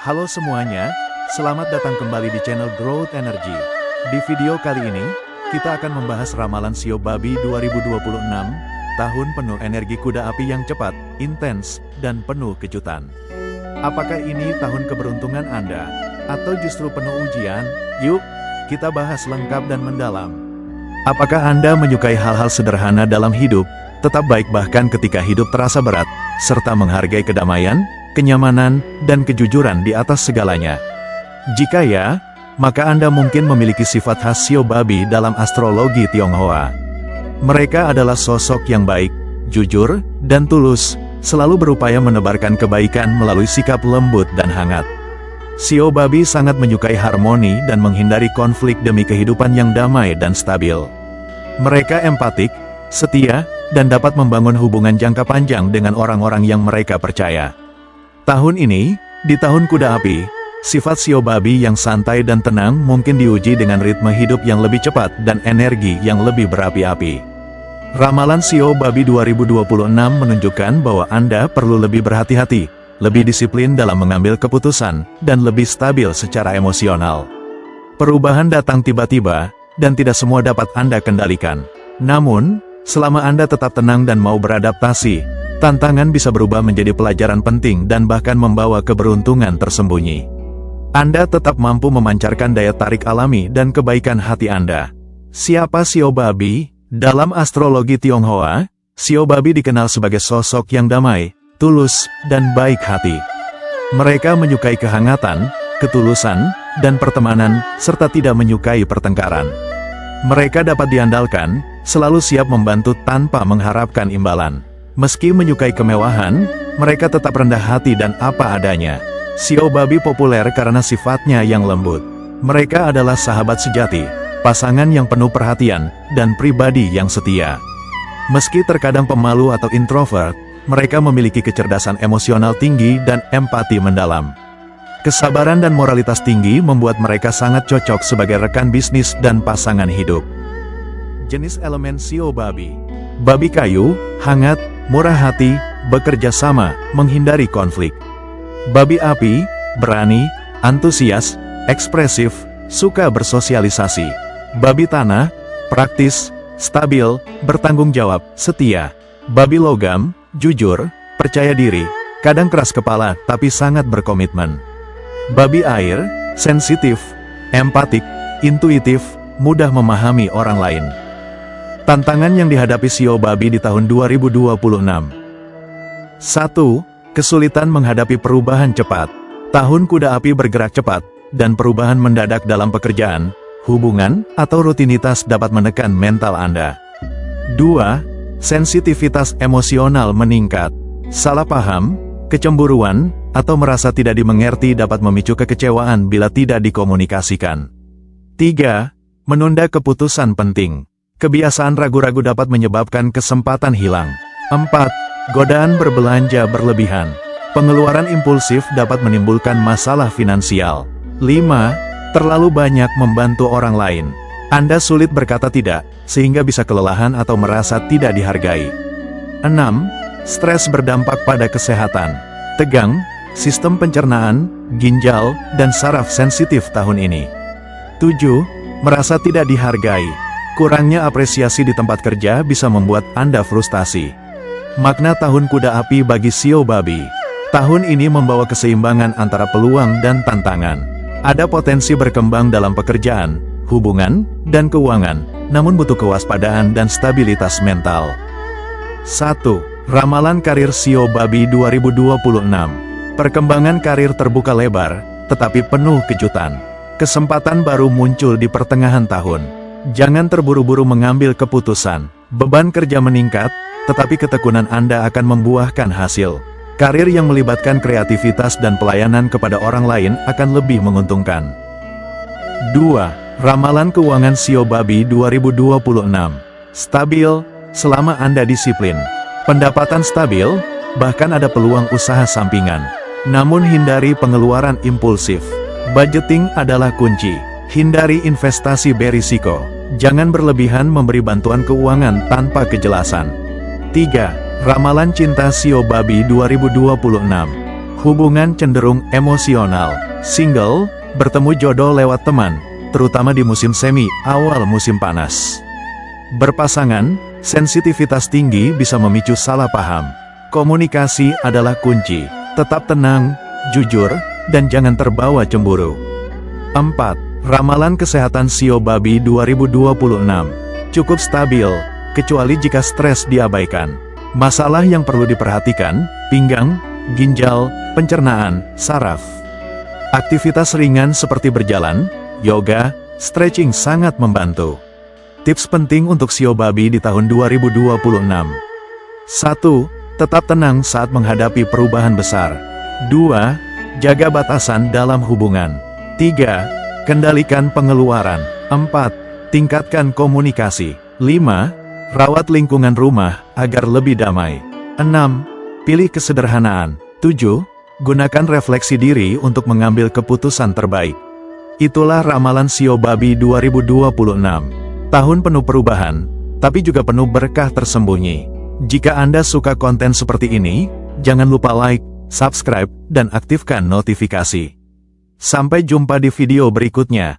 Halo semuanya, selamat datang kembali di channel Growth Energy. Di video kali ini, kita akan membahas ramalan Shio Babi 2026, tahun penuh energi kuda api yang cepat, intens, dan penuh kejutan. Apakah ini tahun keberuntungan Anda, atau justru penuh ujian? Yuk, kita bahas lengkap dan mendalam. Apakah Anda menyukai hal-hal sederhana dalam hidup, tetap baik bahkan ketika hidup terasa berat, serta menghargai kedamaian, kenyamanan, dan kejujuran di atas segalanya? Jika ya, maka Anda mungkin memiliki sifat khas Shio Babi dalam astrologi Tionghoa. Mereka adalah sosok yang baik, jujur, dan tulus, selalu berupaya menebarkan kebaikan melalui sikap lembut dan hangat. Shio Babi sangat menyukai harmoni dan menghindari konflik demi kehidupan yang damai dan stabil. Mereka empatik, setia, dan dapat membangun hubungan jangka panjang dengan orang-orang yang mereka percaya. Tahun ini, di tahun kuda api, sifat Shio Babi yang santai dan tenang mungkin diuji dengan ritme hidup yang lebih cepat dan energi yang lebih berapi-api. Ramalan Shio Babi 2026 menunjukkan bahwa Anda perlu lebih berhati-hati, lebih disiplin dalam mengambil keputusan, dan lebih stabil secara emosional. Perubahan datang tiba-tiba, dan tidak semua dapat Anda kendalikan. Namun, selama Anda tetap tenang dan mau beradaptasi, tantangan bisa berubah menjadi pelajaran penting dan bahkan membawa keberuntungan tersembunyi. Anda tetap mampu memancarkan daya tarik alami dan kebaikan hati Anda. Siapa Shio Babi? Dalam astrologi Tionghoa, Shio Babi dikenal sebagai sosok yang damai, tulus, dan baik hati. Mereka menyukai kehangatan, ketulusan, dan pertemanan, serta tidak menyukai pertengkaran. Mereka dapat diandalkan, selalu siap membantu tanpa mengharapkan imbalan. Meski menyukai kemewahan, mereka tetap rendah hati dan apa adanya. Shio Babi populer karena sifatnya yang lembut. Mereka adalah sahabat sejati, pasangan yang penuh perhatian, dan pribadi yang setia. Meski terkadang pemalu atau introvert, mereka memiliki kecerdasan emosional tinggi dan empati mendalam. Kesabaran dan moralitas tinggi membuat mereka sangat cocok sebagai rekan bisnis dan pasangan hidup. Jenis elemen Shio Babi: babi kayu, hangat, murah hati, bekerja sama, menghindari konflik. Babi api, berani, antusias, ekspresif, suka bersosialisasi. Babi tanah, praktis, stabil, bertanggung jawab, setia. Babi logam, jujur, percaya diri, kadang keras kepala tapi sangat berkomitmen. Babi air, sensitif, empatik, intuitif, mudah memahami orang lain. Tantangan yang dihadapi Shio Babi di tahun 2026. 1. Kesulitan menghadapi perubahan cepat. Tahun kuda api bergerak cepat, dan perubahan mendadak dalam pekerjaan, hubungan, atau rutinitas dapat menekan mental Anda. 2. Sensitivitas emosional meningkat. Salah paham, kecemburuan, atau merasa tidak dimengerti dapat memicu kekecewaan bila tidak dikomunikasikan. 3. Menunda keputusan penting. Kebiasaan ragu-ragu dapat menyebabkan kesempatan hilang. 4. Godaan berbelanja berlebihan. Pengeluaran impulsif dapat menimbulkan masalah finansial. 5. Terlalu banyak membantu orang lain. Anda sulit berkata tidak, sehingga bisa kelelahan atau merasa tidak dihargai. 6. Stres berdampak pada kesehatan. Tegang, sistem pencernaan, ginjal, dan saraf sensitif tahun ini. 7. Merasa tidak dihargai. Kurangnya apresiasi di tempat kerja bisa membuat Anda frustasi. Makna tahun kuda api bagi Shio Babi. Tahun ini membawa keseimbangan antara peluang dan tantangan. Ada potensi berkembang dalam pekerjaan, hubungan, dan keuangan, namun butuh kewaspadaan dan stabilitas mental. 1. Ramalan karir Shio Babi 2026. Perkembangan karir terbuka lebar, tetapi penuh kejutan. Kesempatan baru muncul di pertengahan tahun. Jangan terburu-buru mengambil keputusan. Beban kerja meningkat, tetapi ketekunan Anda akan membuahkan hasil. Karir yang melibatkan kreativitas dan pelayanan kepada orang lain akan lebih menguntungkan. 2. Ramalan keuangan Shio Babi 2026. Stabil, selama Anda disiplin. Pendapatan stabil, bahkan ada peluang usaha sampingan. Namun hindari pengeluaran impulsif. Budgeting adalah kunci. Hindari investasi berisiko. Jangan berlebihan memberi bantuan keuangan tanpa kejelasan. 3. Ramalan cinta Shio Babi 2026. Hubungan cenderung emosional, single, bertemu jodoh lewat teman, terutama di musim semi, awal musim panas. Berpasangan, sensitivitas tinggi bisa memicu salah paham. Komunikasi adalah kunci, tetap tenang, jujur, dan jangan terbawa cemburu. 4. Ramalan kesehatan Shio Babi 2026. Cukup stabil, kecuali jika stres diabaikan. Masalah yang perlu diperhatikan, pinggang, ginjal, pencernaan, saraf. Aktivitas ringan seperti berjalan, yoga, stretching sangat membantu. Tips penting untuk Shio Babi di tahun 2026. 1. Tetap tenang saat menghadapi perubahan besar. 2. Jaga batasan dalam hubungan. 3. Kendalikan pengeluaran. 4. Tingkatkan komunikasi. 5. Rawat lingkungan rumah agar lebih damai. 6. Pilih kesederhanaan. 7. Gunakan refleksi diri untuk mengambil keputusan terbaik. Itulah ramalan Shio Babi 2026. Tahun penuh perubahan, tapi juga penuh berkah tersembunyi. Jika Anda suka konten seperti ini, jangan lupa like, subscribe, dan aktifkan notifikasi. Sampai jumpa di video berikutnya.